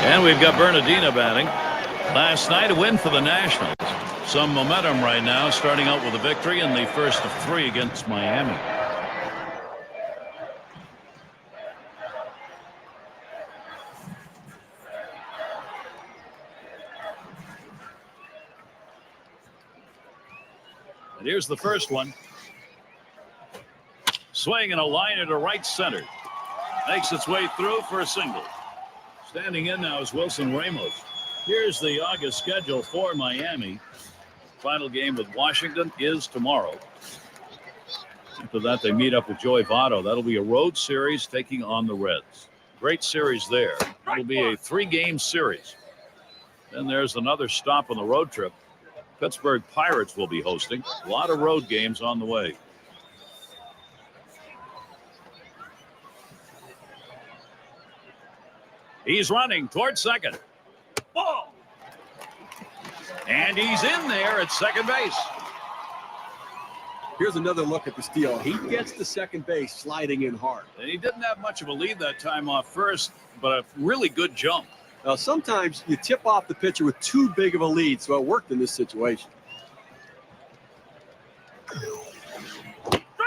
And we've got Bernardino batting. Last night, a win for the Nationals. Some momentum right now, starting out with a victory in the first of 3 against Miami. And here's the first one. Swing and a liner to right center. Makes its way through for a single. Standing in now is Wilson Ramos. Here's the August schedule for Miami. Final game with Washington is tomorrow. After that, they meet up with Joey Votto. That'll be a road series taking on the Reds. Great series there. It'll be a 3-game series. Then there's another stop on the road trip. Pittsburgh Pirates will be hosting. A lot of road games on the way. He's running towards second. Ball. And he's in there at second base. Here's another look at the steal. He gets to second base sliding in hard. And he didn't have much of a lead that time off first, but a really good jump. Now, sometimes you tip off the pitcher with too big of a lead, so it worked in this situation.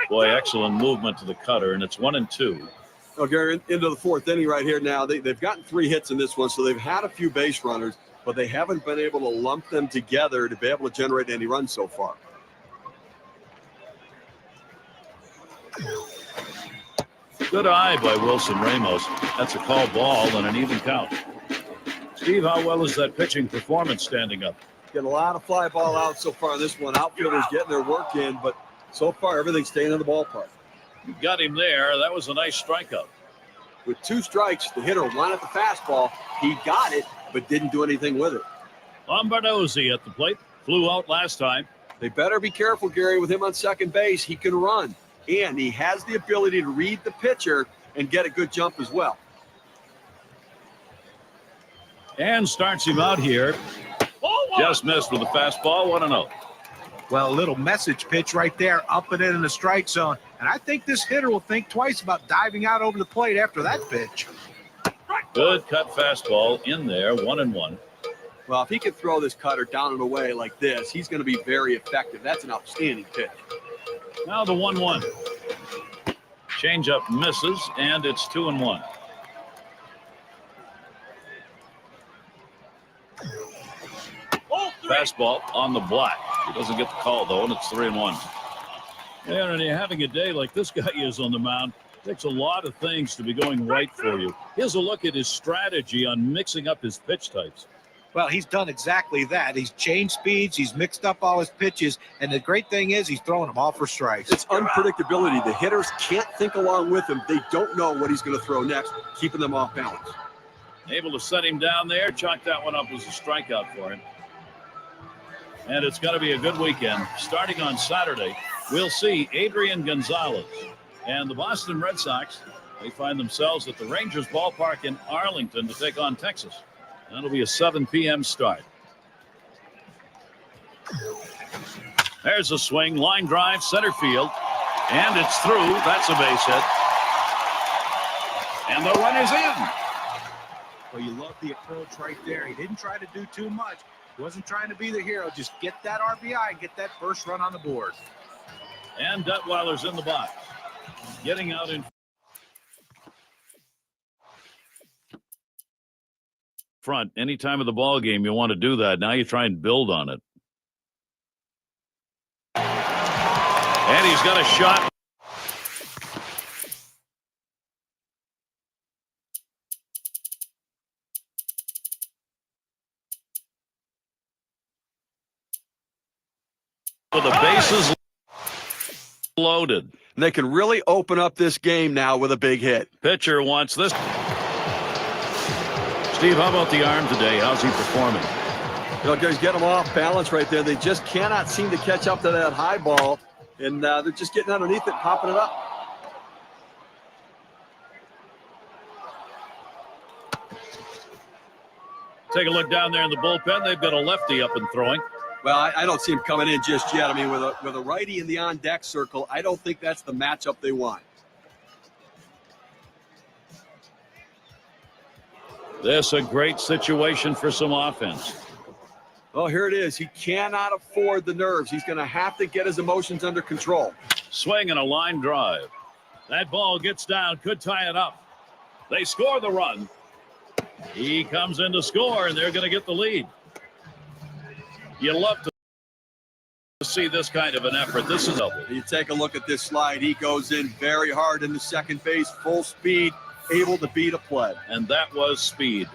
Boy, excellent movement to the cutter, and it's 1-2. Oh, Gary, into the 4th inning right here now. They've gotten 3 hits in this one, so they've had a few base runners, but they haven't been able to lump them together to be able to generate any runs so far. Good eye by Wilson Ramos. That's a call ball and an even count. Steve, how well is that pitching performance standing up? Get a lot of fly ball out so far in this one. Outfielders getting their work in, but so far everything's staying in the ballpark. You got him there. That was a nice strikeout. With 2 strikes, the hitter wanted the fastball. He got it, but didn't do anything with it. Lombardozzi at the plate. Flew out last time. They better be careful, Gary, with him on second base. He can run, and he has the ability to read the pitcher and get a good jump as well. And starts him out here. Just missed with the fastball. 1-0. Well, a little message pitch right there, up and in the strike zone. And I think this hitter will think twice about diving out over the plate after that pitch. Good cut fastball in there, 1-1. Well, if he can throw this cutter down and away like this, he's going to be very effective. That's an outstanding pitch. Now the 1-1. Changeup misses, and it's 2-1. Fastball on the block. He doesn't get the call, though, and it's 3-1. Yeah, and you're having a day like this guy is on the mound. It takes a lot of things to be going right for you. Here's a look at his strategy on mixing up his pitch types. Well, he's done exactly that. He's changed speeds. He's mixed up all his pitches. And the great thing is he's throwing them all for strikes. It's unpredictability. The hitters can't think along with him. They don't know what he's going to throw next, keeping them off balance. Able to set him down there. Chalk that one up as a strikeout for him. And it's going to be a good weekend. Starting on Saturday, we'll see Adrian Gonzalez. And the Boston Red Sox, they find themselves at the Rangers ballpark in Arlington to take on Texas. That'll be a 7 p.m. start. There's a swing, line drive, center field. And it's through. That's a base hit. And the run is in. Well, you love the approach right there. He didn't try to do too much. He wasn't trying to be the hero. Just get that RBI and get that first run on the board. And Detweiler's in the box. Getting out in front. Any time of the ball game, you want to do that. Now you try and build on it. And he's got a shot. With the bases loaded. And they can really open up this game now with a big hit. Pitcher wants this. Steve, how about the arm today? How's he performing? You know, guys, get them off balance right there. They just cannot seem to catch up to that high ball, and they're just getting underneath it, popping it up. Take a look down there in the bullpen. They've got a lefty up and throwing. Well, I don't see him coming in just yet. I mean, with a righty in the on-deck circle, I don't think that's the matchup they want. This a great situation for some offense. Oh, here it is. He cannot afford the nerves. He's going to have to get his emotions under control. Swing and a line drive. That ball gets down, could tie it up. They score the run. He comes in to score, and they're going to get the lead. You love to see this kind of an effort. This is double. You take a look at this slide. He goes in very hard into second base, full speed, able to beat a play. And that was speed.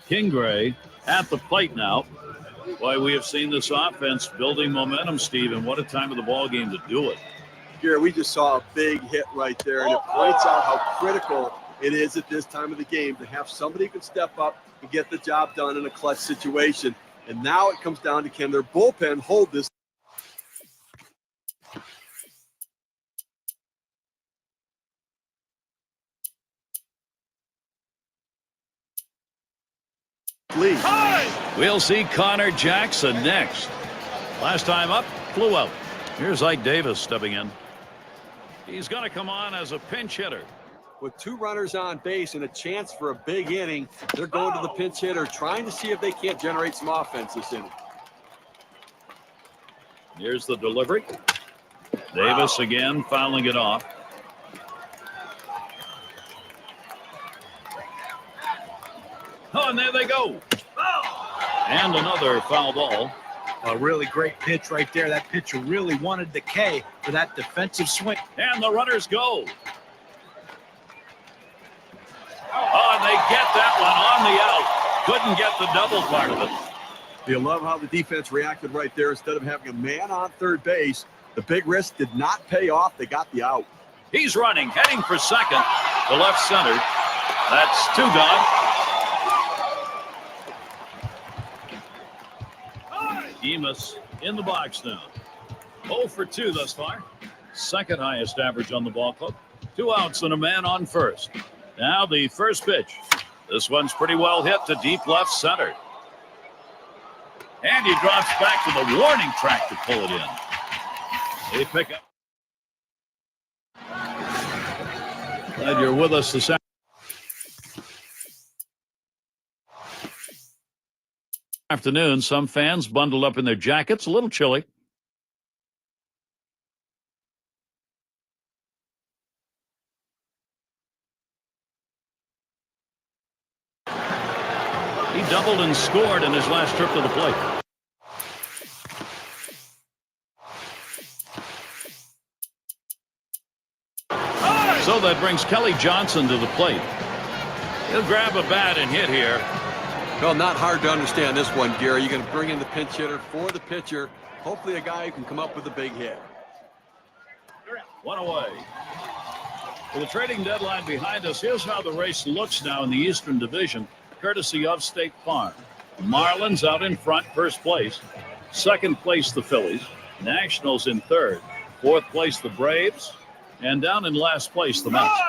Kingray at the plate now. Boy, we have seen this offense building momentum, Steve, and what a time of the ball game to do it. Here, we just saw a big hit right there, and it points out how critical it is at this time of the game to have somebody who can step up and get the job done in a clutch situation. And now it comes down to, can their bullpen hold this lead? We'll see Connor Jackson next. Last time up, flew out. Here's Ike Davis stepping in. He's going to come on as a pinch hitter. With 2 runners on base and a chance for a big inning, they're going to the pinch hitter, trying to see if they can't generate some offense this inning. Here's the delivery. Davis again fouling it off. Oh, and there they go. And another foul ball. A really great pitch right there. That pitcher really wanted the K for that defensive swing. And the runners go. Oh, and they get that one on the out. Couldn't get the double part of it. You love how the defense reacted right there. Instead of having a man on third base, the big risk did not pay off. They got the out. He's running, heading for second to left center. That's 2 gone. Emus in the box now. 0 for 2 thus far. Second highest average on the ball club. 2 outs and a man on first. Now the first pitch. This one's pretty well hit to deep left center. And he drops back to the warning track to pull it in. They pick up. Glad you're with us this afternoon. Some fans bundled up in their jackets, a little chilly. He doubled and scored in his last trip to the plate. So that brings Kelly Johnson to the plate. He'll grab a bat and hit here. Well, not hard to understand this one, Gary. You're going to bring in the pinch hitter for the pitcher. Hopefully a guy who can come up with a big hit. 1 away. With the trading deadline behind us, here's how the race looks now in the Eastern Division, courtesy of State Farm. Marlins out in front, first place. Second place, the Phillies. Nationals in third. Fourth place, the Braves. And down in last place, the Mets.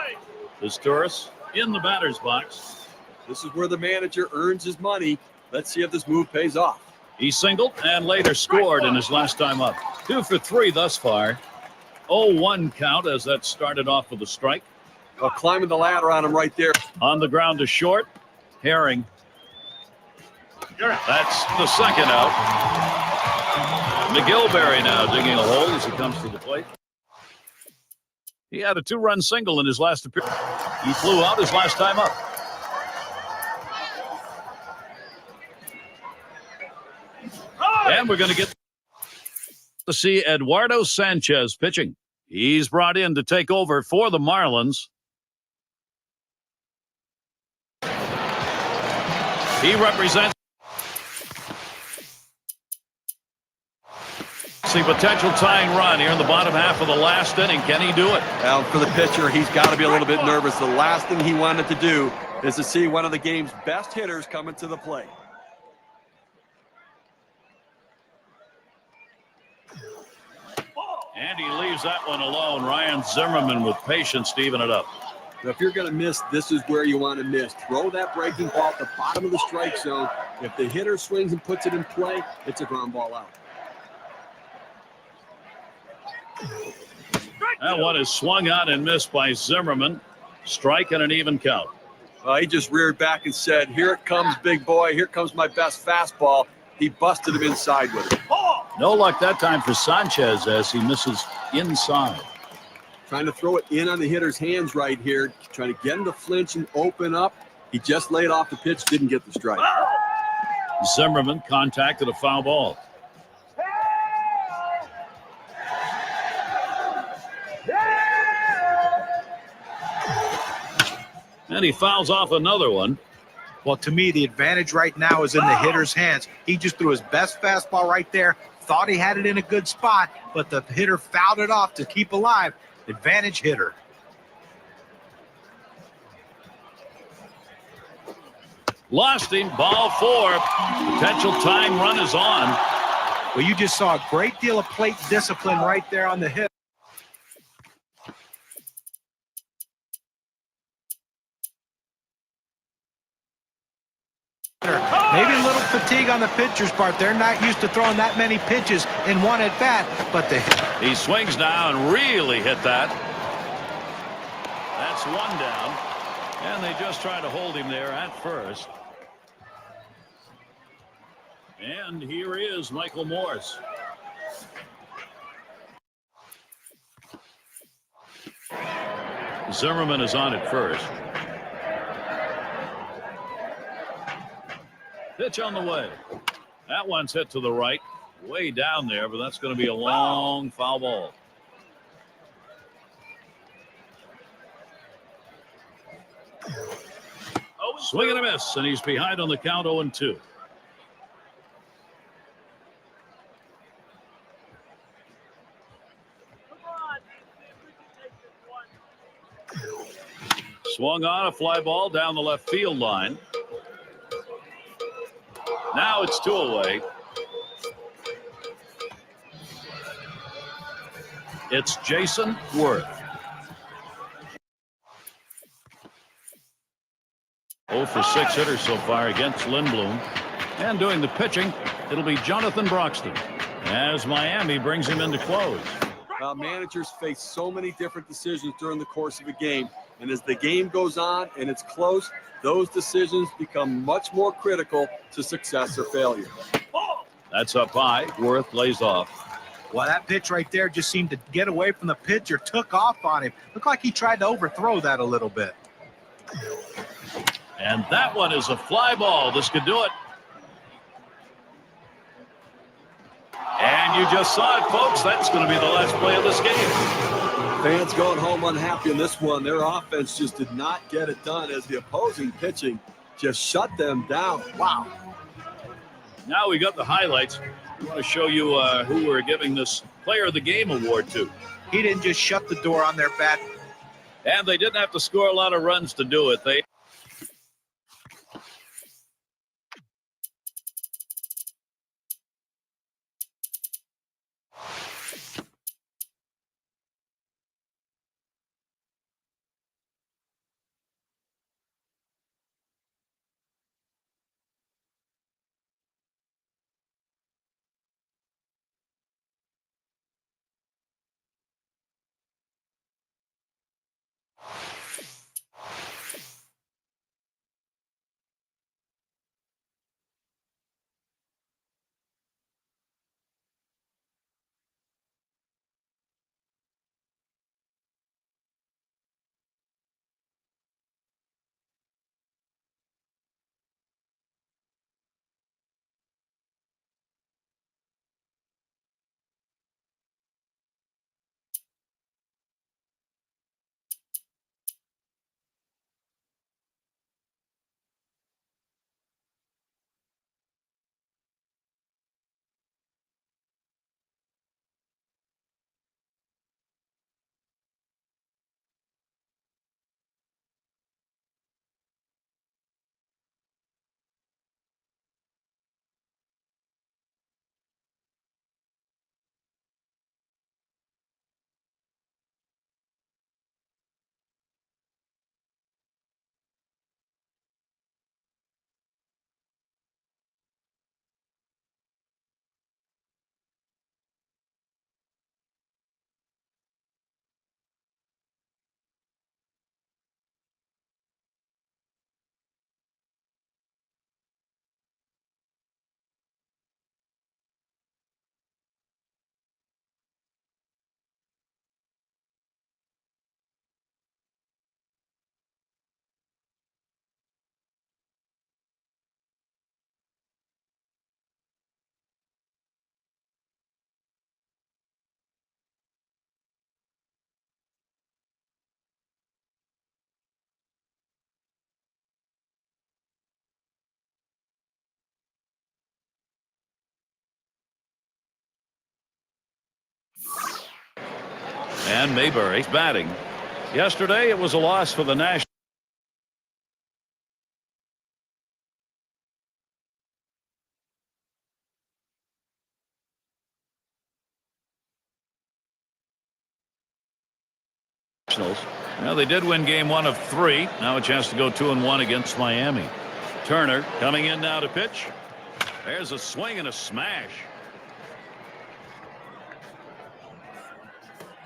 This tourist in the batter's box. This is where the manager earns his money. Let's see if this move pays off. He singled and later scored in his last time up. 2 for 3 thus far. 0-1 count as that started off with a strike. Oh, climbing the ladder on him right there. On the ground to short. Herring. That's the second out. McGilberry now digging a hole as he comes to the plate. He had a 2-run single in his last appearance. He flew out his last time up. And we're going to get to see Eduardo Sanchez pitching. He's brought in to take over for the Marlins. He represents the potential tying run here in the bottom half of the last inning. Can he do it? Well, for the pitcher, he's got to be a little bit nervous. The last thing he wanted to do is to see one of the game's best hitters coming to the plate. And he leaves that one alone. Ryan Zimmerman with patience to even it up. Now, if you're going to miss, this is where you want to miss. Throw that breaking ball at the bottom of the strike zone. If the hitter swings and puts it in play, it's a ground ball out. That one is swung on and missed by Zimmerman. Strike and an even count. He just reared back and said, "Here it comes, big boy. Here comes my best fastball." He busted him inside with it. No luck that time for Sanchez as he misses inside. Trying to throw it in on the hitter's hands right here. Trying to get him to flinch and open up. He just laid off the pitch, didn't get the strike. Zimmerman contacted a foul ball. And he fouls off another one. Well, to me, the advantage right now is in the hitter's hands. He just threw his best fastball right there, thought he had it in a good spot, but the hitter fouled it off to keep alive. Advantage hitter. Lost him, ball 4. Potential tying run is on. Well, you just saw a great deal of plate discipline right there on the hit. Maybe a little fatigue on the pitcher's part. They're not used to throwing that many pitches in one at bat, but he swings now and really hit that. That's one down, and they just try to hold him there at first. And here is Michael Morse. Zimmerman is on at first. Pitch on the way. That one's hit to the right, way down there, but that's going to be a long foul ball. Swing and a miss, and he's behind on the count 0-2. Swung on a fly ball down the left field line. Now it's 2 away. It's Jason Worth. 0 for 6 hitters so far against Lindblom. And doing the pitching, it'll be Jonathan Broxton as Miami brings him in to close. Managers face so many different decisions during the course of a game. And as the game goes on and it's close, those decisions become much more critical to success or failure. That's up high. Worth lays off. Well, that pitch right there just seemed to get away from the pitcher, took off on him. Looked like he tried to overthrow that a little bit. And that one is a fly ball. This could do it. And you just saw it, folks. That's going to be the last play of this game. Fans going home unhappy in this one. Their offense just did not get it done as the opposing pitching just shut them down. Wow. Now we got the highlights. We want to show you who we're giving this Player of the Game award to. He didn't just shut the door on their bat. And they didn't have to score a lot of runs to do it. They And Mayberry's batting. Yesterday, it was a loss for the Nationals. Well, they did win game 1 of 3. Now a chance to go 2-1 against Miami. Turner coming in now to pitch. There's a swing and a smash.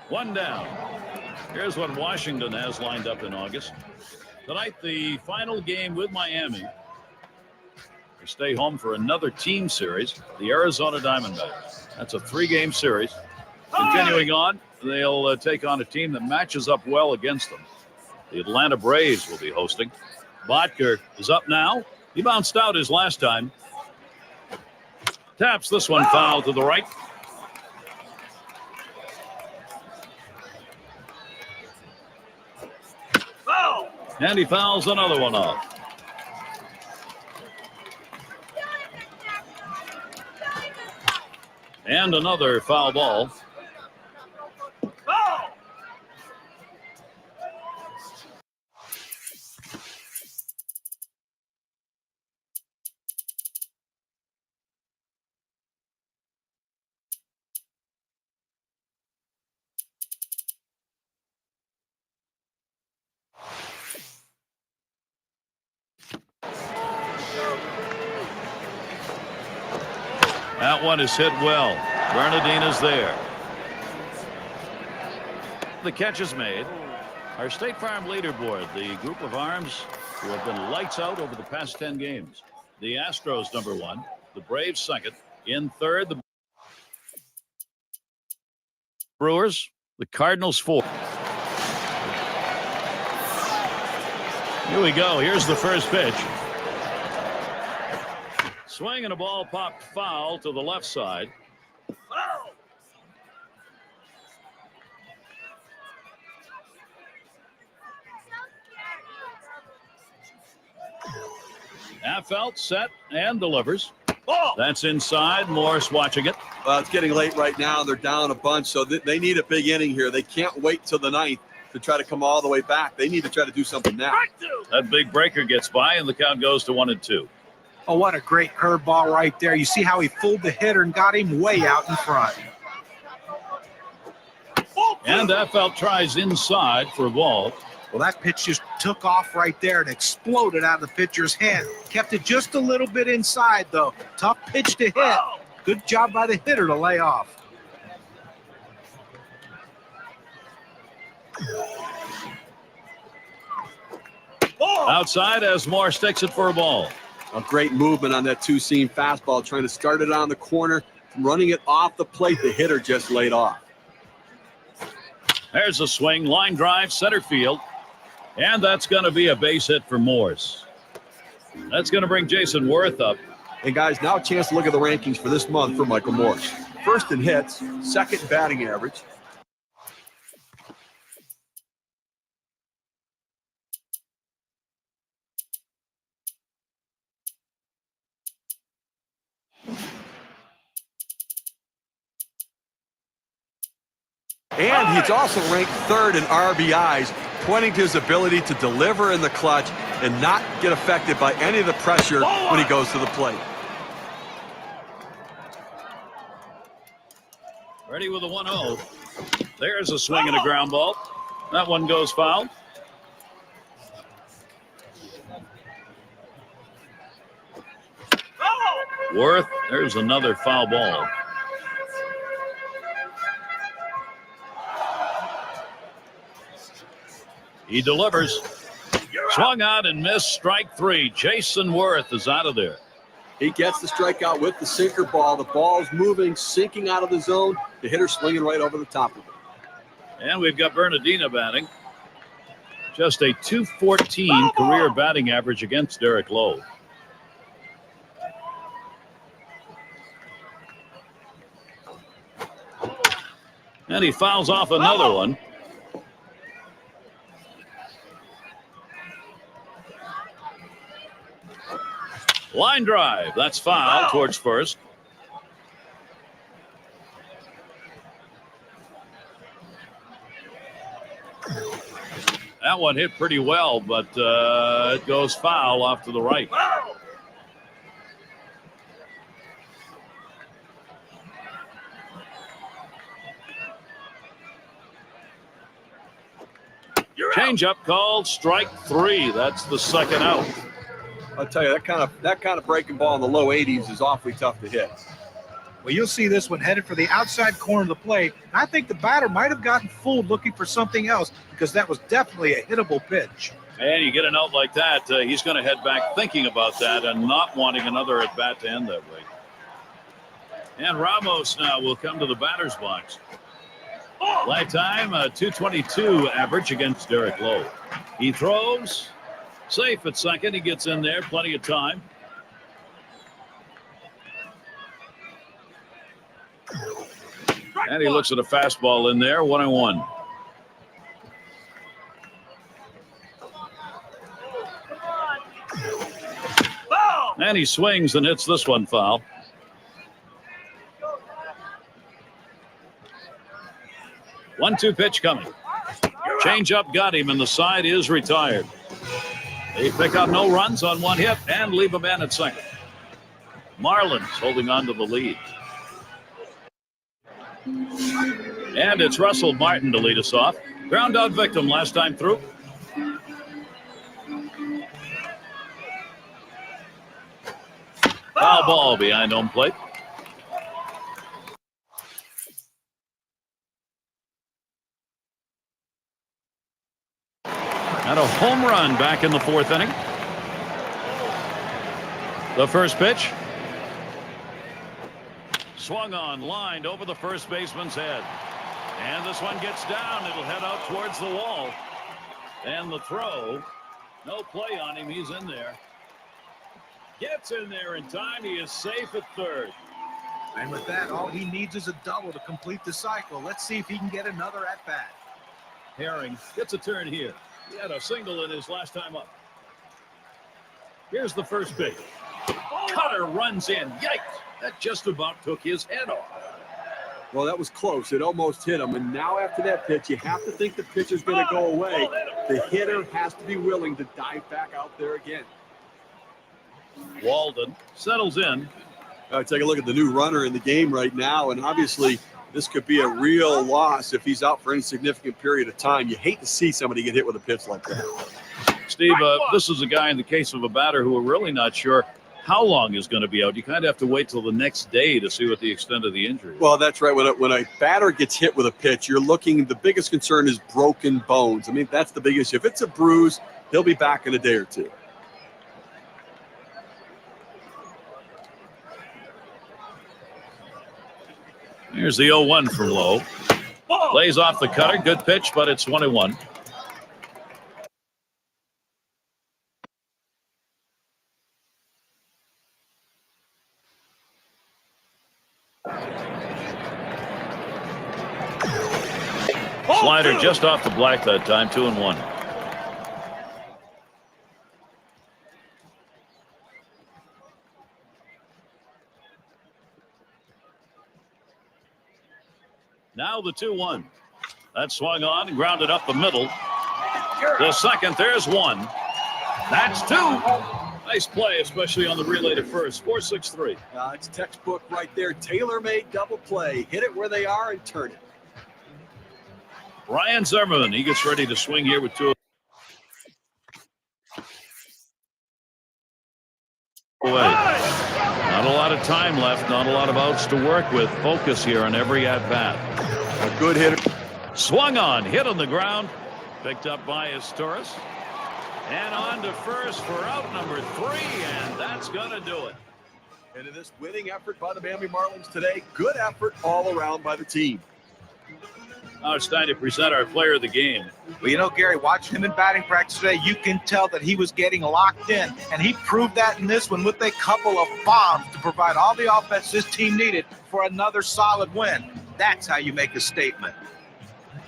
1 down. Here's what Washington has lined up in August. Tonight, the final game with Miami. They stay home for another team series, the Arizona Diamondbacks. That's a 3-game series. Continuing on, they'll take on a team that matches up well against them. The Atlanta Braves will be hosting. Botker is up now. He bounced out his last time. Taps this one foul to the right. And he fouls another one off. And another foul ball. That one is hit well. Bernardina's there. The catch is made. Our State Farm leaderboard, the group of arms who have been lights out over the past 10 games. The Astros #1, the Braves 2nd, in 3rd, the Brewers, the Cardinals 4th. Here we go. Here's the first pitch. Swing and a ball popped foul to the left side. Affelt set and delivers. That's inside. Morris watching it. It's getting late right now. They're down a bunch, so they need a big inning here. They can't wait till the 9th to try to come all the way back. They need to try to do something now. That big breaker gets by, and the count goes to 1-2. Oh, what a great curveball right there. You see how he fooled the hitter and got him way out in front. And Affelt tries inside for a ball. Well, that pitch just took off right there and exploded out of the pitcher's hand. Kept it just a little bit inside, though. Tough pitch to hit. Good job by the hitter to lay off. Outside as Morris takes it for a ball. A great movement on that 2-seam fastball, trying to start it on the corner, running it off the plate. The hitter just laid off. There's a swing, line drive, center field. And that's going to be a base hit for Morris. That's going to bring Jason Worth up. And guys, now a chance to look at the rankings for this month for Michael Morris. First in hits, second batting average. And he's also ranked 3rd in RBIs, pointing to his ability to deliver in the clutch and not get affected by any of the pressure when he goes to the plate. Ready with a 1-0. There's a swing and a ground ball. That one goes foul. Worth, there's another foul ball. He delivers. Swung out and missed. Strike 3. Jason Worth is out of there. He gets the strikeout with the sinker ball. The ball's moving, sinking out of the zone. The hitter swinging right over the top of it. And we've got Bernardina batting. Just a .214 career batting average against Derek Lowe. And he fouls off another one. Line drive. That's foul towards first. That one hit pretty well, but it goes foul off to the right. Change up called strike 3. That's the second out. I'll tell you, that kind of breaking ball in the low 80s is awfully tough to hit. Well, you'll see this one headed for the outside corner of the plate. I think the batter might have gotten fooled looking for something else because that was definitely a hittable pitch. And you get a note like that, he's going to head back thinking about that and not wanting another at bat to end that way. And Ramos now will come to the batter's box. Lifetime 222 average against Derek Lowe. He throws, safe at second. He gets in there, plenty of time. And he looks at a fastball in there, 1-1. And he swings and hits this one foul. One-two pitch coming. Change up got him, and the side is retired. They pick up no runs on one hit and leave a man at second. Marlins holding on to the lead. And it's Russell Martin to lead us off. Ground out victim last time through. Foul ball behind home plate. And a home run back in the fourth inning. The first pitch. Swung on, lined over the first baseman's head. And this one gets down. It'll head out towards the wall. And the throw. No play on him. He's in there. Gets in there in time. He is safe at third. And with that, all he needs is a double to complete the cycle. Let's see if he can get another at bat. Herring gets a turn here. He had a single in his last time up. Here's the first pitch. Cutter runs in. Yikes. That just about took his head off. Well, that was close. It almost hit him. And now after that pitch, you have to think the pitcher's going to go away. The hitter has to be willing to dive back out there again. Walden settles in. Take a look at the new runner in the game right now. And obviously, this could be a real loss if he's out for any significant period of time. You hate to see somebody get hit with a pitch like that. Steve, this is a guy in the case of a batter who we're really not sure how long is going to be out. You kind of have to wait till the next day to see what the extent of the injury is. Well, that's right. When a batter gets hit with a pitch, you're looking, the biggest concern is broken bones. I mean, that's the big issue. If it's a bruise, he'll be back in a day or two. Here's the 0-1 from Lowe. Lays off the cutter. Good pitch, but it's 1-1. Slider just off the black that time, 2-1. Now the 2-1. That swung on and grounded up the middle. The second, there's one. That's two. Nice play, especially on the relay to first. 4-6-3. It's textbook right there. Tailor-made double play. Hit it where they are and turn it. Ryan Zimmerman, he gets ready to swing here with two away. Not a lot of time left, not a lot of outs to work with. Focus here on every at-bat. A good hitter. Swung on, hit on the ground, picked up by Torres. And on to first for out number 3, and that's going to do it. And in this winning effort by the Miami Marlins today, good effort all around by the team. Now it's time to present our player of the game. Well, you know, Gary, watching him in batting practice today, you can tell that he was getting locked in. And he proved that in this one with a couple of bombs to provide all the offense this team needed for another solid win. That's how you make a statement.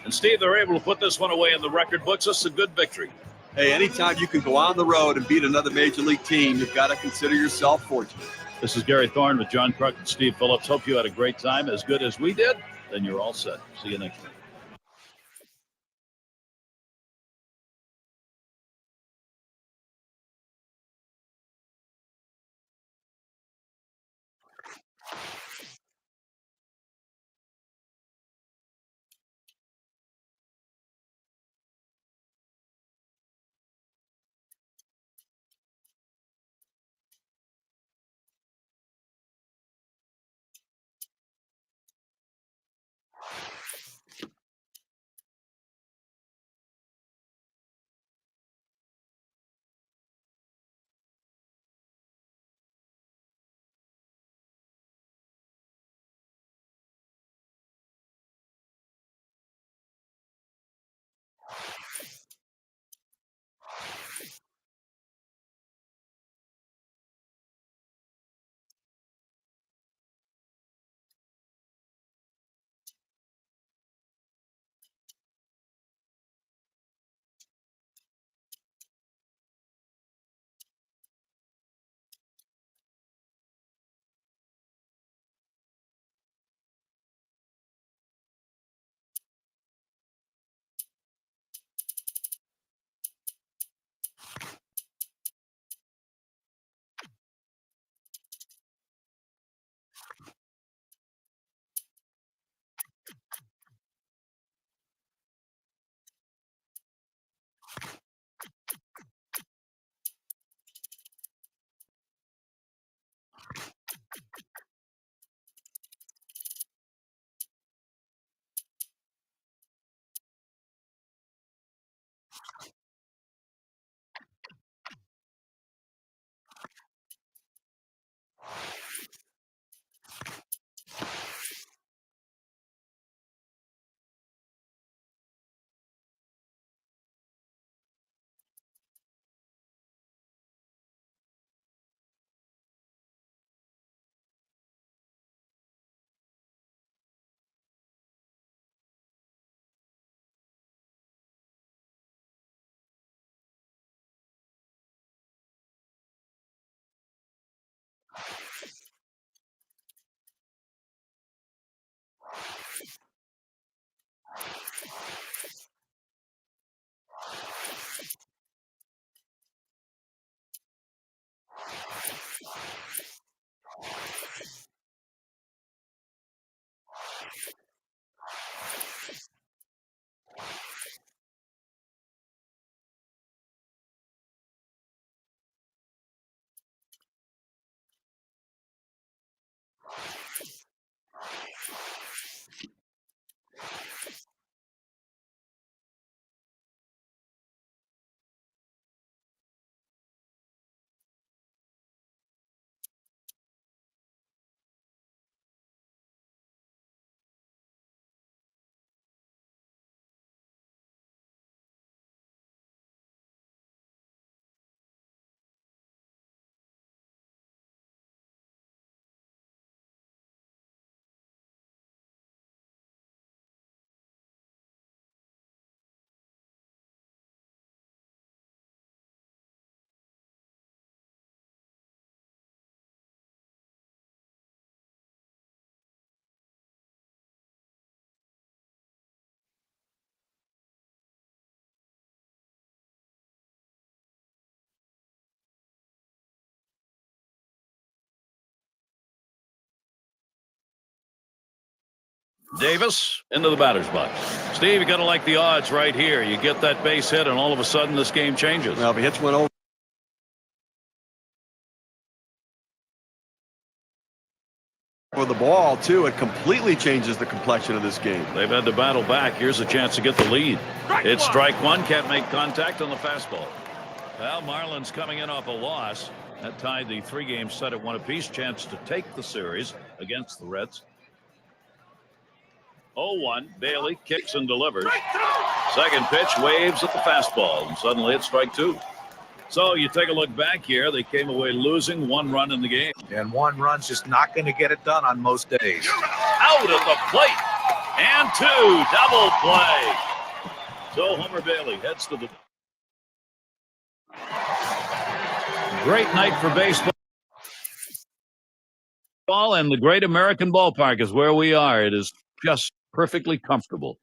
And, Steve, they're able to put this one away in the record books. This is a good victory. Hey, anytime you can go on the road and beat another major league team, you've got to consider yourself fortunate. This is Gary Thorne with John Kruk and Steve Phillips. Hope you had a great time, as good as we did. Then you're all set. See you next time. Davis into the batter's box. Steve, you got to like the odds right here. You get that base hit, and all of a sudden this game changes. Well, if he hits one over for the ball, too, it completely changes the complexion of this game. They've had to battle back. Here's a chance to get the lead. It's strike one. Can't make contact on the fastball. Well, Marlins coming in off a loss. That tied the 3-game set at 1 apiece. Chance to take the series against the Reds. 0-1. Bailey kicks and delivers. Second pitch waves at the fastball, and suddenly it's strike 2. So you take a look back here. They came away losing 1 run in the game. And 1 run's just not going to get it done on most days. Out at the plate. And 2. Double play. So Homer Bailey heads to the... Great night for baseball. And the Great American Ballpark is where we are. It is just perfectly comfortable.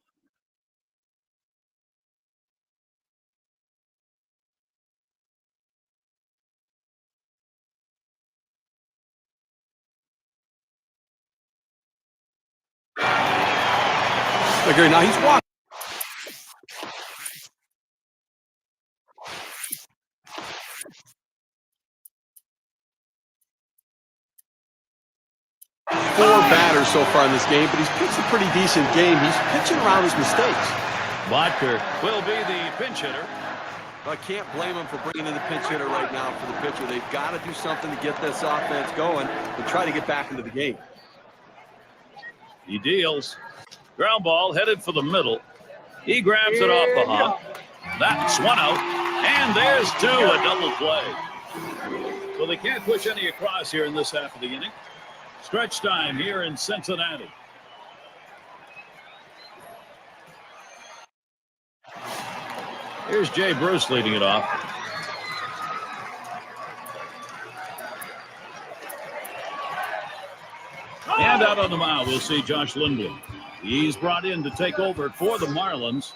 Okay, now he's walking. Four batters so far in this game, but he's pitched a pretty decent game. He's pitching around his mistakes. Vodker will be the pinch hitter. I can't blame him for bringing in the pinch hitter right now for the pitcher. They've got to do something to get this offense going and try to get back into the game. He deals. Ground ball headed for the middle. He grabs it off the hop. That's 1 out. And there's 2, a double play. So they can't push any across here in this half of the inning. Stretch time here in Cincinnati. Here's Jay Bruce leading it off. And out on the mound, we'll see Josh Lindblom. He's brought in to take over for the Marlins.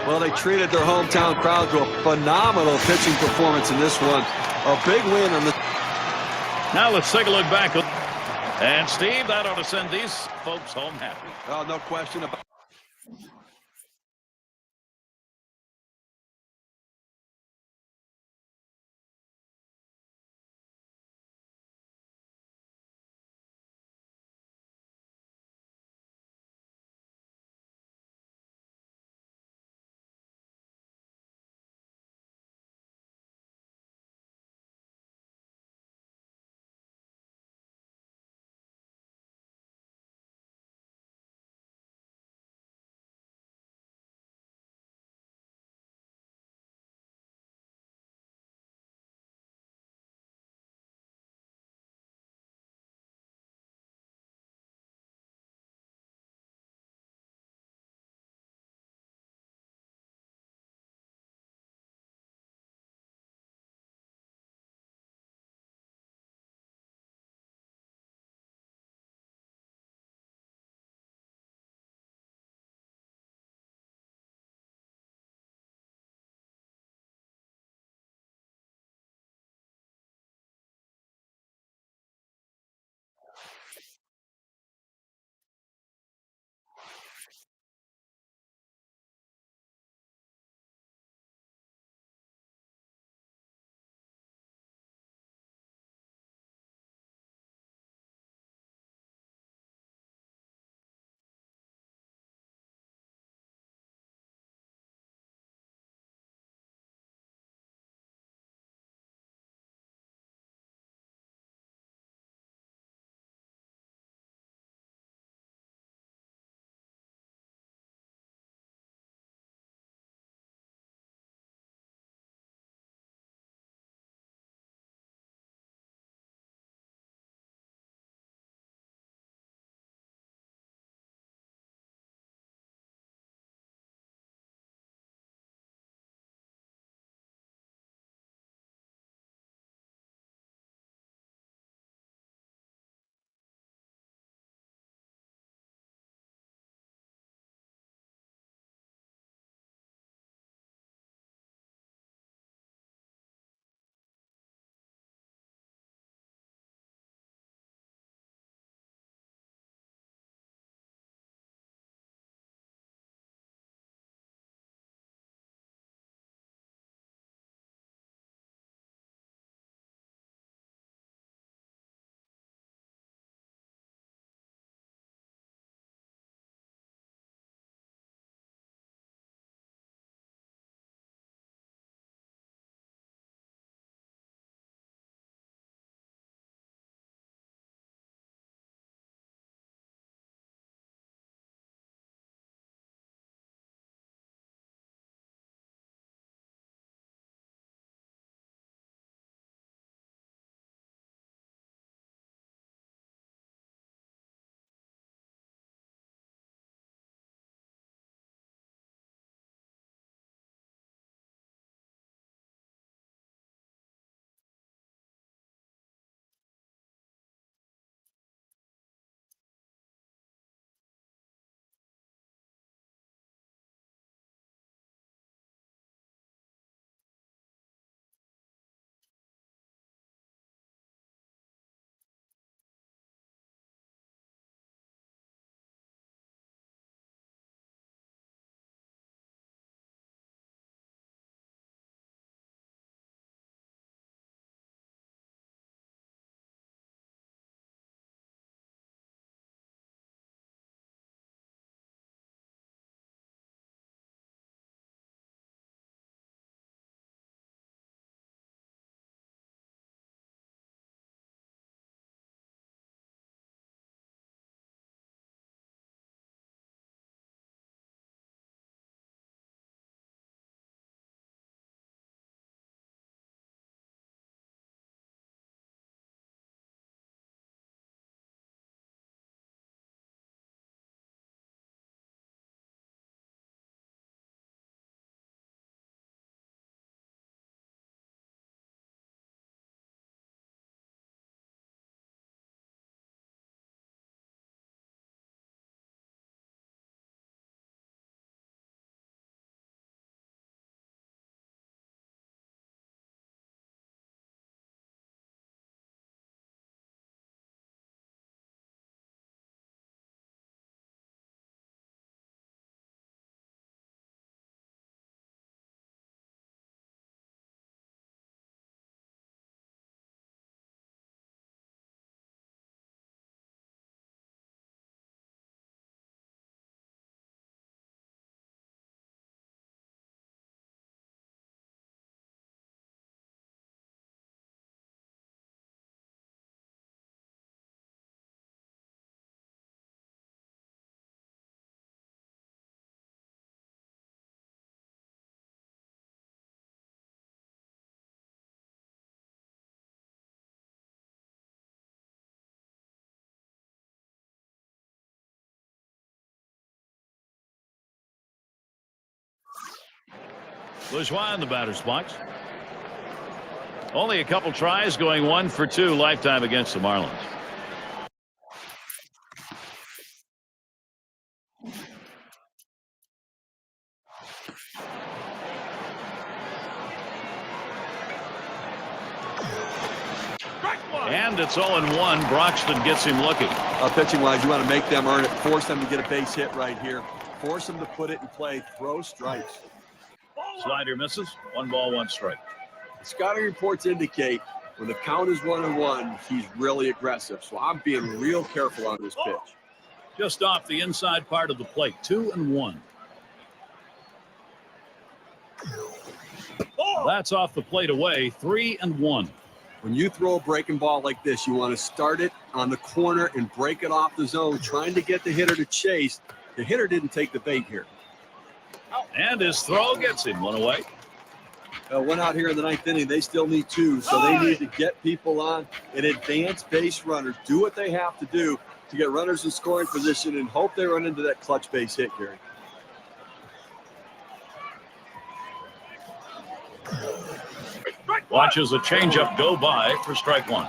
Well, they treated their hometown crowd to a phenomenal pitching performance in this one. A big win on the... Now let's take a look back. And Steve, that ought to send these folks home happy. Oh, no question about Bourgeois in the batter's box. Only a couple tries, going 1 for 2 lifetime against the Marlins. And it's 0-1. Broxton gets him looking. Pitching wise, you want to make them earn it. Force them to get a base hit right here. Force them to put it in play. Throw strikes. Slider misses. 1 ball, 1 strike. Scouting reports indicate when the count is 1-1, he's really aggressive. So I'm being real careful on this pitch. Just off the inside part of the plate. 2-1. That's off the plate away. 3-1. When you throw a breaking ball like this, you want to start it on the corner and break it off the zone, trying to get the hitter to chase. The hitter didn't take the bait here. And his throw gets him 1 away. One out here in the 9th inning. They still need 2, so they need to get people on an advanced base runner. Do what they have to do to get runners in scoring position and hope they run into that clutch base hit, Gary. Watches a changeup go by for strike 1.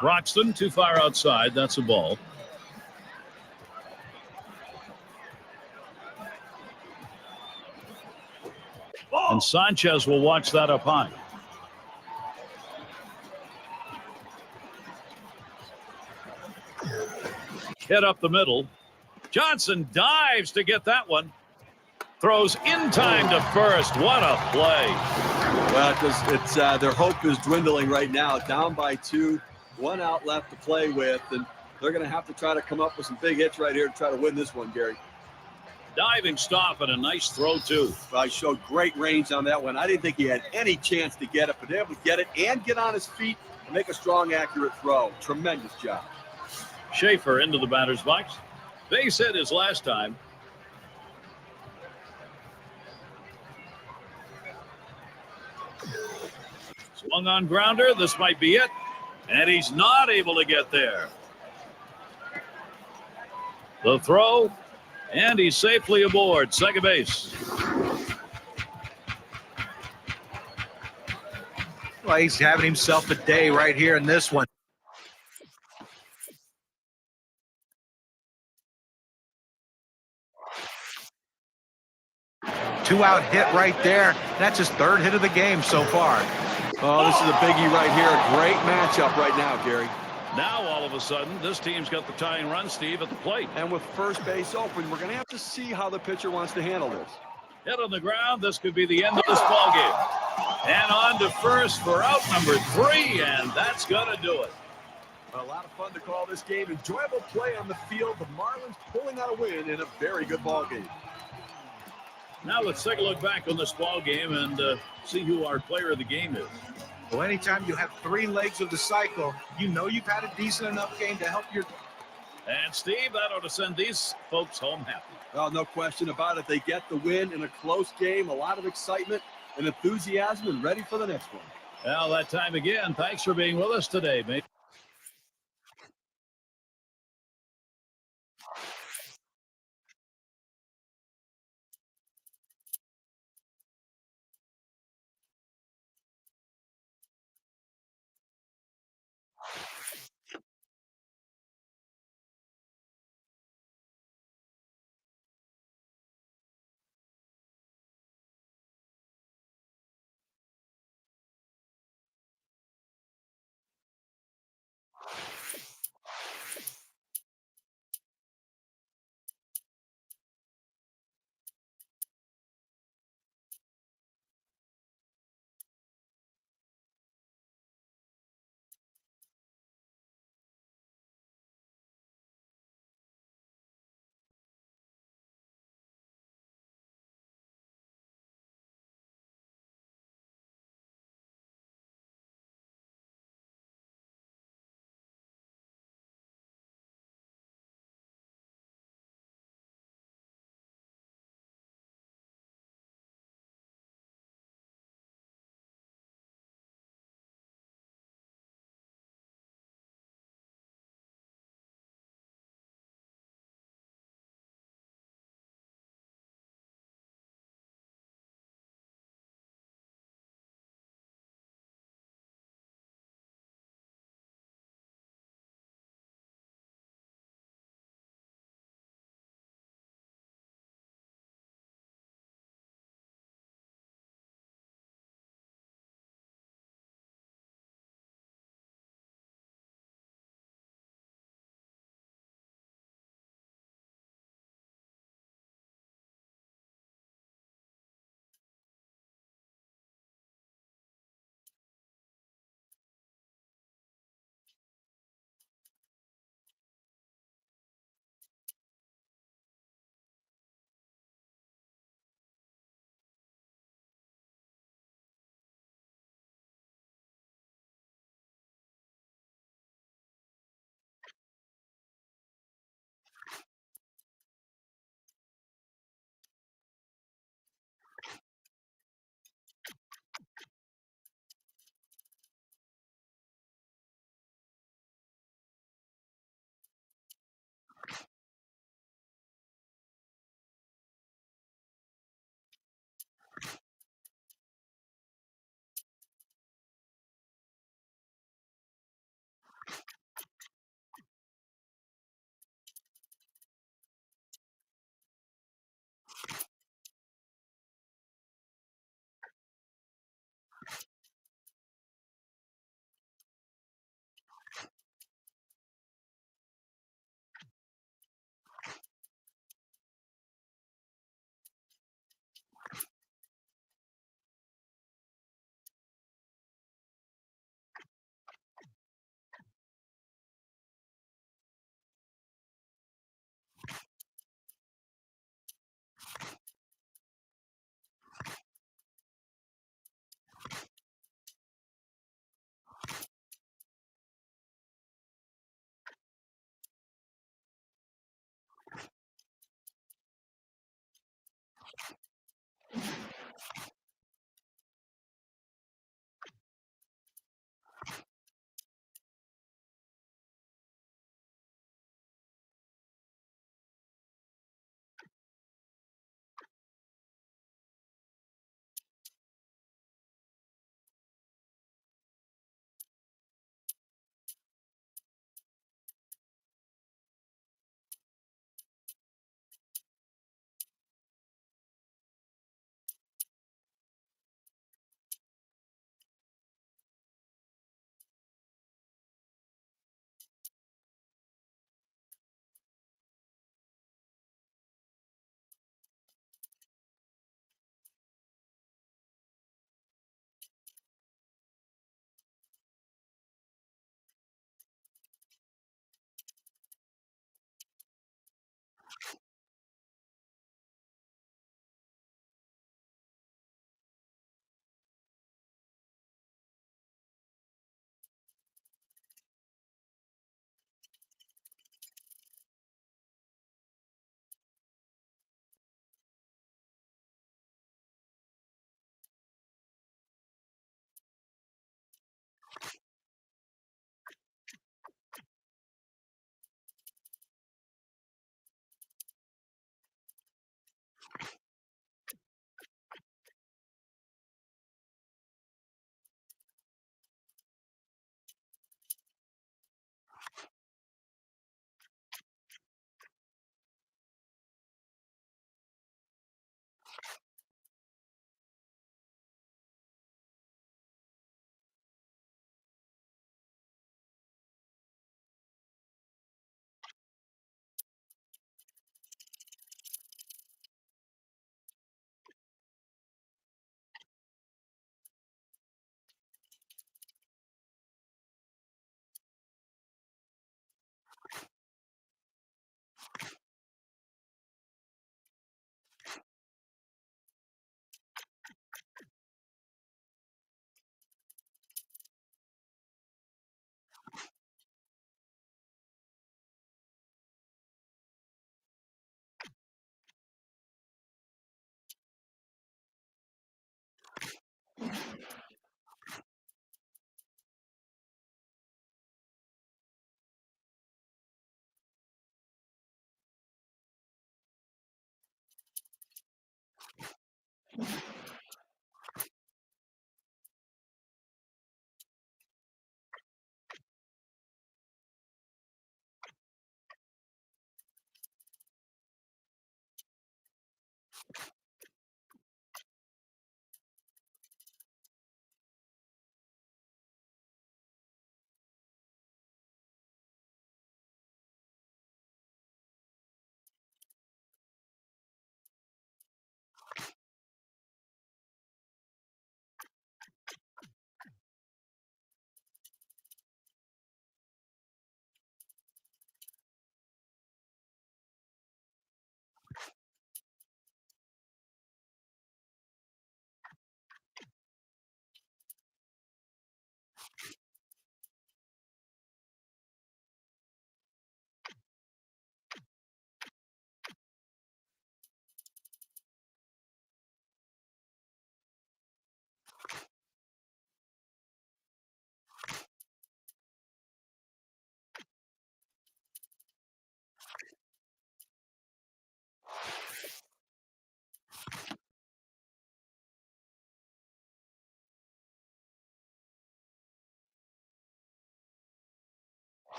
Broxton too far outside. That's a ball. And Sanchez will watch that up high. Hit up the middle. Johnson dives to get that one. Throws in time to first. What a play. Well, it's their hope is dwindling right now. Down by 2, 1 out left to play with, and they're going to have to try to come up with some big hits right here to try to win this one, Gary. Diving stop and a nice throw, too. Well, he showed great range on that one. I didn't think he had any chance to get it, but able to get it and get on his feet and make a strong, accurate throw. Tremendous job. Schaefer into the batter's box. Base hit his last time. Swung on grounder. This might be it. And he's not able to get there. The throw. And he's safely aboard second base. Well, he's having himself a day right here in this one. Two-out hit right there. That's his 3rd hit of the game so far. Oh, this is a biggie right here. A great matchup right now, Gary. Now, all of a sudden, this team's got the tying run, Steve, at the plate. And with first base open, we're going to have to see how the pitcher wants to handle this. Hit on the ground. This could be the end of this ball game. And on to first for out number 3, and that's going to do it. A lot of fun to call this game. Enjoyable play on the field. The Marlins pulling out a win in a very good ball game. Now let's take a look back on this ball game and see who our player of the game is. Well, anytime you have 3 legs of the cycle, you know you've had a decent enough game to help your... And, Steve, that ought to send these folks home happy. Well, no question about it. They get the win in a close game, a lot of excitement and enthusiasm, and ready for the next one. Well, that time again. Thanks for being with us today, mate.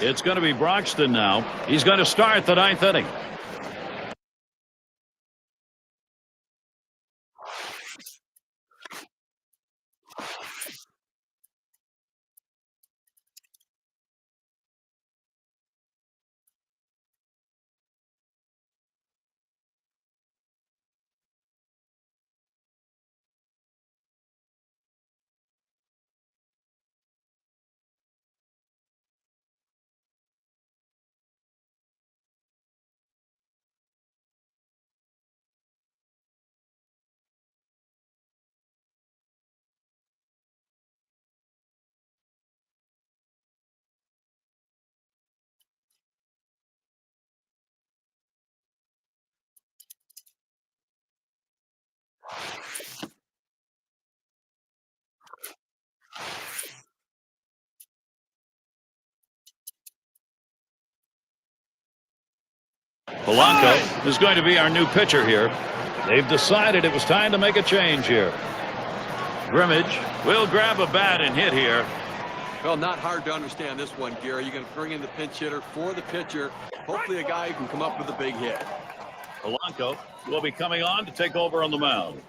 It's going to be Broxton now. He's going to start the ninth inning. Polanco is going to be our new pitcher here. They've decided it was time to make a change here. Grimmage will grab a bat and hit here. Well, not hard to understand this one, Gary. You're going to bring in the pinch hitter for the pitcher. Hopefully a guy who can come up with a big hit. Polanco will be coming on to take over on the mound.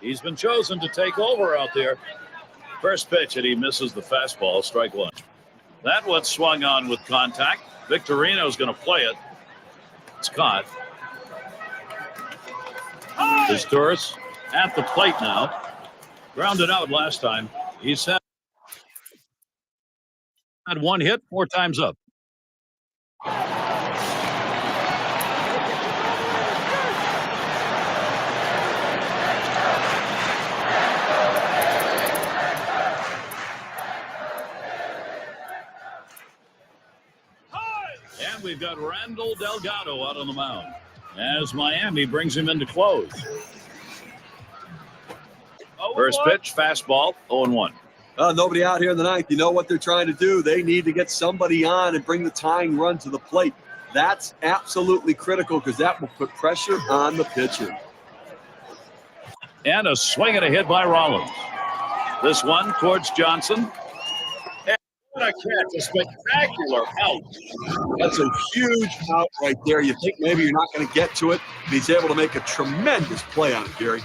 He's been chosen to take over out there. First pitch, and he misses the fastball, strike one. That one swung on with contact. Victorino's going to play it. It's caught. Historis at the plate now. Grounded out last time. He's had one hit 4 times up. And we've got Randall Delgado out on the mound as Miami brings him in to close. First pitch, fastball, 0-1. Nobody out here in the ninth. You know what they're trying to do. They need to get somebody on and bring the tying run to the plate. That's absolutely critical because that will put pressure on the pitcher. And a swing and a hit by Rollins. This one towards Johnson. And what a catch, a spectacular out. That's a huge out right there. You think maybe you're not going to get to it, but he's able to make a tremendous play on it, Gary.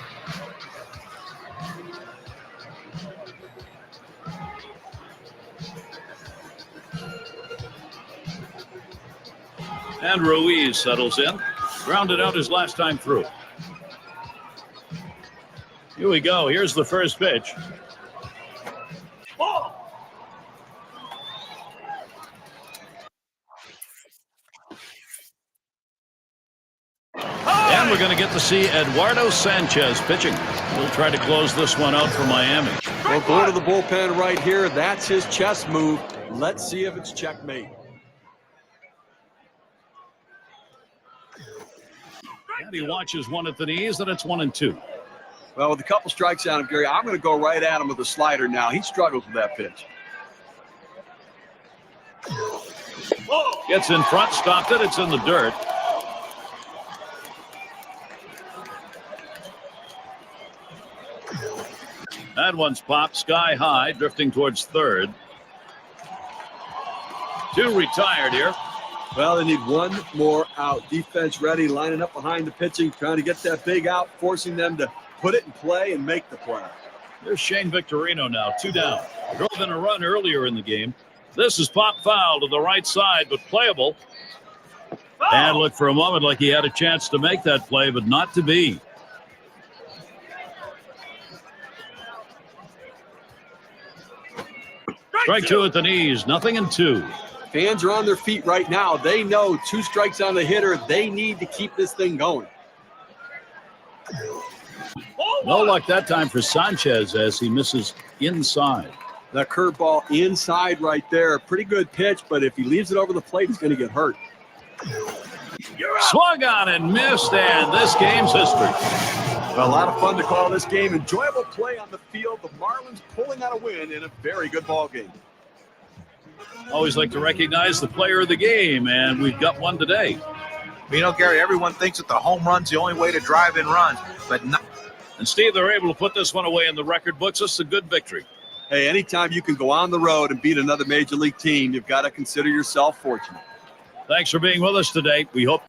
And Ruiz settles in. Grounded out his last time through. Here we go. Here's the first pitch. And we're going to get to see Eduardo Sanchez pitching. We'll try to close this one out for Miami. Well, going to the bullpen right here. That's his chess move. Let's see if it's checkmate. And he watches one at the knees, and it's 1-2. Well, with a couple strikes on him, Gary, I'm going to go right at him with a slider now. He struggles with that pitch. Gets in front, stopped it. It's in the dirt. That one's popped sky high, drifting towards third. 2 retired here. Well, they need one more out. Defense ready, lining up behind the pitching, trying to get that big out, forcing them to put it in play and make the play. There's Shane Victorino now, 2 down. Drove in a run earlier in the game. This is pop foul to the right side, but playable. And looked for a moment like he had a chance to make that play, but not to be. Strike 2 at the knees, 0-2. Fans are on their feet right now. They know 2 strikes on the hitter. They need to keep this thing going. No luck that time for Sanchez as he misses inside. That curveball inside right there. Pretty good pitch, but if he leaves it over the plate, he's going to get hurt. Swung on and missed, and this game's history. A lot of fun to call this game. Enjoyable play on the field. The Marlins pulling out a win in a very good ball game. Always like to recognize the player of the game, and we've got one today. You know, Gary, everyone thinks that the home run's the only way to drive in runs, but not. And Steve, they're able to put this one away in the record books. It's a good victory. Hey, anytime you can go on the road and beat another major league team, you've got to consider yourself fortunate. Thanks for being with us today. We hope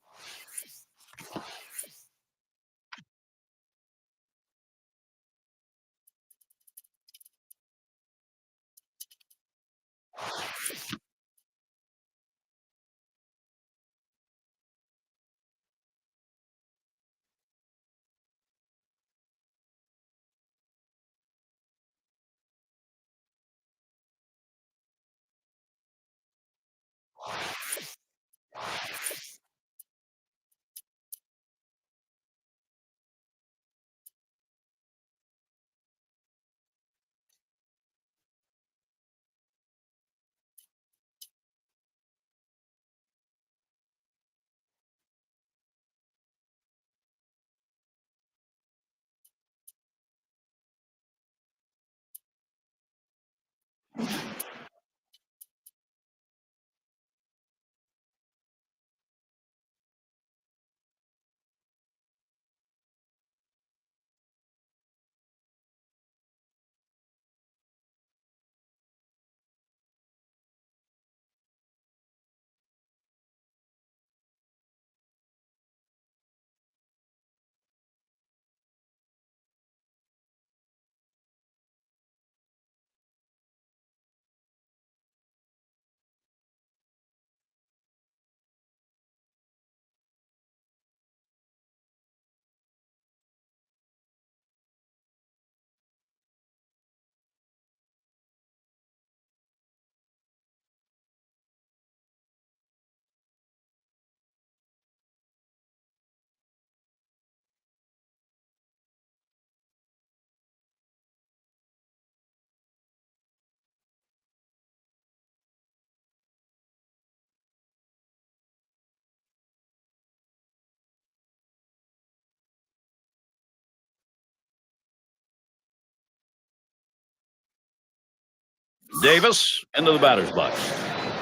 Davis into the batter's box.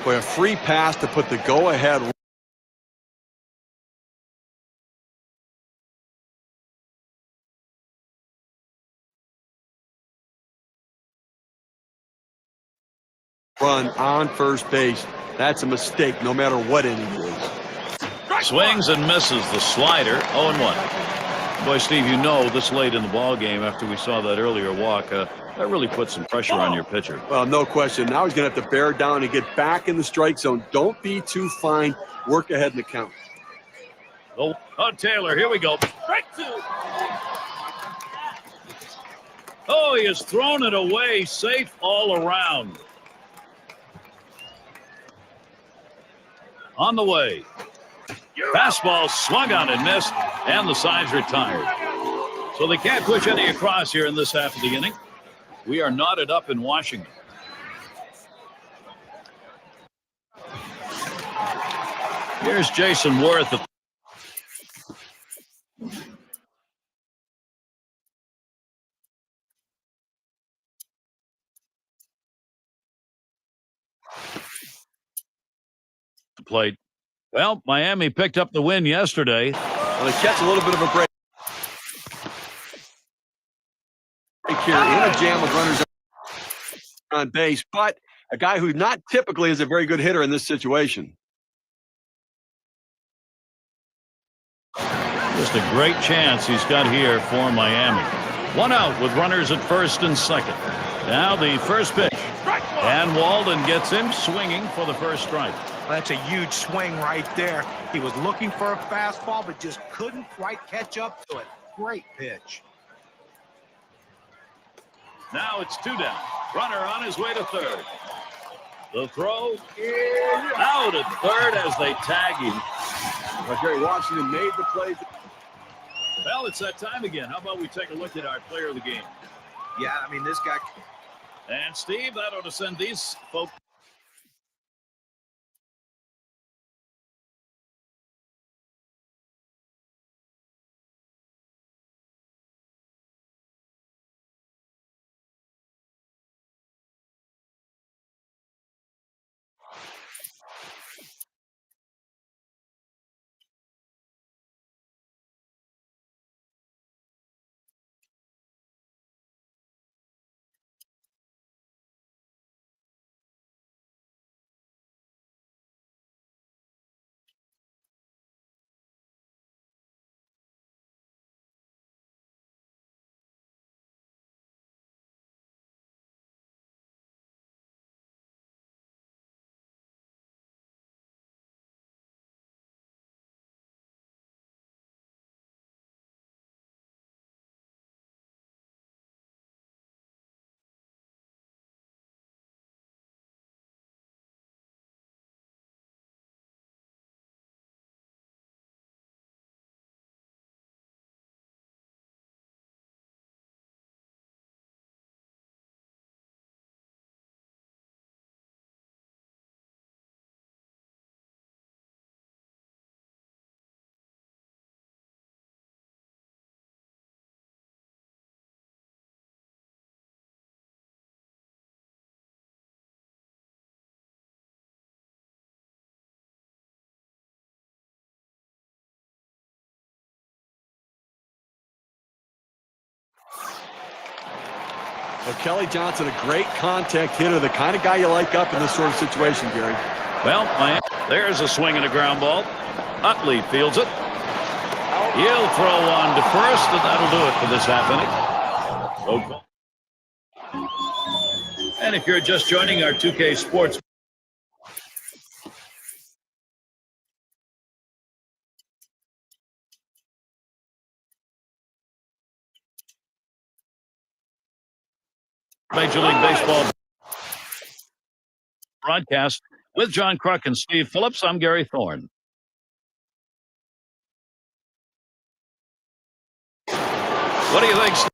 Boy, a free pass to put the go-ahead. Run on first base. That's a mistake no matter what inning it is. Swings and misses the slider. 0-1. Boy, Steve, you know this late in the ball game after we saw that earlier walk, that really puts some pressure on your pitcher. Well, no question. Now he's going to have to bear down and get back in the strike zone. Don't be too fine. Work ahead in the count. Oh, Taylor, here we go. Strike two. Oh, he has thrown it away. Safe all around. On the way. Fastball swung on and missed, and the side's retired. So they can't push any across here in this half of the inning. We are knotted up in Washington. Here's Jason Worth. Played. Well, Miami picked up the win yesterday. Well, they catch a little bit of a break here in a jam with runners on base, but a guy who not typically is a very good hitter in this situation. Just a great chance he's got here for Miami. One out with runners at first and second. Now the first pitch. And Walden gets him swinging for the first strike. That's a huge swing right there. He was looking for a fastball, but just couldn't quite catch up to it. Great pitch. Now it's 2 down. Runner on his way to third. The throw out at third as they tag him. Well, Gary Washington made the play. Well, it's that time again. How about we take a look at our player of the game? Yeah, I mean, this guy. And Steve, that ought to send these folks. Well, Kelly Johnson, a great contact hitter, the kind of guy you like up in this sort of situation, Gary. Well, there's a swing and a ground ball. Utley fields it. He'll throw on to first, and that'll do it for this half inning. Okay. And if you're just joining our 2K Sports Major League Baseball broadcast with John Kruk and Steve Phillips, I'm Gary Thorne. What do you think, Steve?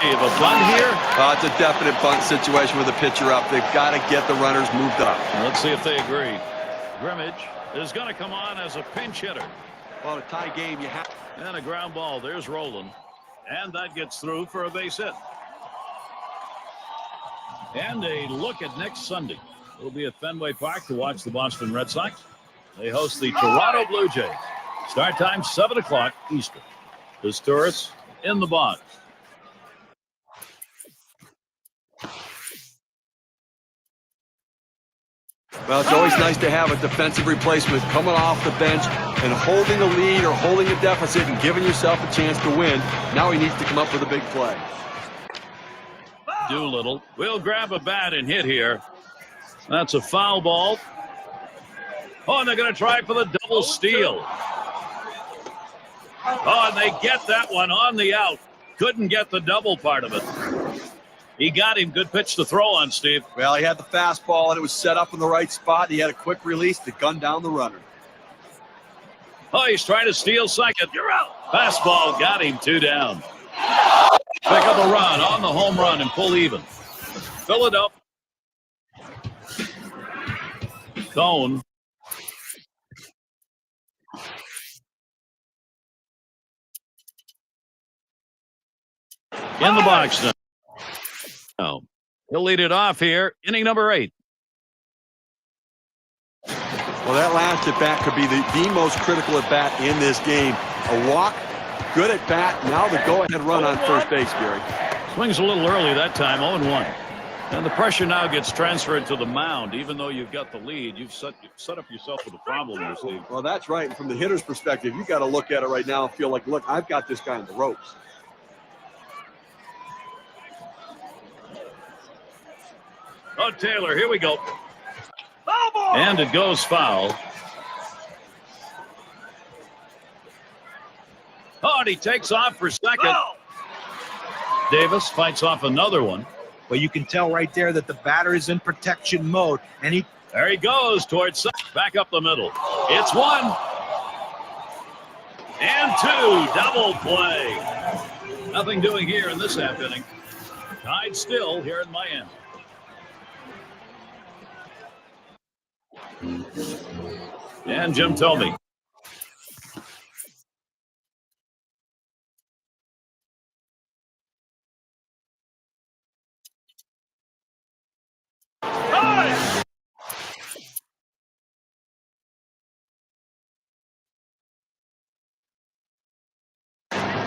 Of a bunt here? It's a definite bunt situation with a pitcher up. They've got to get the runners moved up. Let's see if they agree. Grimmage is going to come on as a pinch hitter. Well, a tie game, you have. And a ground ball. There's Roland. And that gets through for a base hit. And a look at next Sunday. We'll be at Fenway Park to watch the Boston Red Sox. They host the Toronto Blue Jays. Start time 7 o'clock Eastern. This tourists in the box. Well, it's always nice to have a defensive replacement coming off the bench and holding a lead or holding a deficit and giving yourself a chance to win. Now he needs to come up with a big play. Doolittle will grab a bat and hit here. That's a foul ball. Oh, and they're going to try for the double steal. Oh, and they get that one on the out. Couldn't get the double part of it. He got him. Good pitch to throw on, Steve. Well, he had the fastball, and it was set up in the right spot. He had a quick release to gun down the runner. Oh, he's trying to steal second. You're out. Fastball got him. 2 down. Pick up a run on the home run and pull even. Philadelphia. Cone. In the box now. Oh, he'll lead it off here. Inning number 8. Well, that last at bat could be the most critical at bat in this game. A walk, good at bat. Now the go-ahead run on first base, Gary. Swings a little early that time, 0-1. And the pressure now gets transferred to the mound. Even though you've got the lead, you've set up yourself with a problem here, Steve. Well, that's right. And from the hitter's perspective, you got to look at it right now and feel like, look, I've got this guy in the ropes. Oh, Taylor, here we go. And it goes foul. Oh, and he takes off for second. Davis fights off another one. Well, you can tell right there that the batter is in protection mode. And there he goes towards second. Back up the middle. It's 1. And 2. Double play. Nothing doing here in this half inning. Tied still here in Miami. And Jim Thome.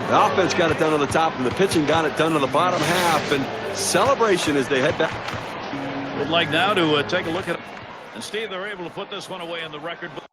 The offense got it done on the top, and the pitching got it done on the bottom half. And celebration as they head back. Would like now to take a look at it. And Steve, they're able to put this one away in the record book.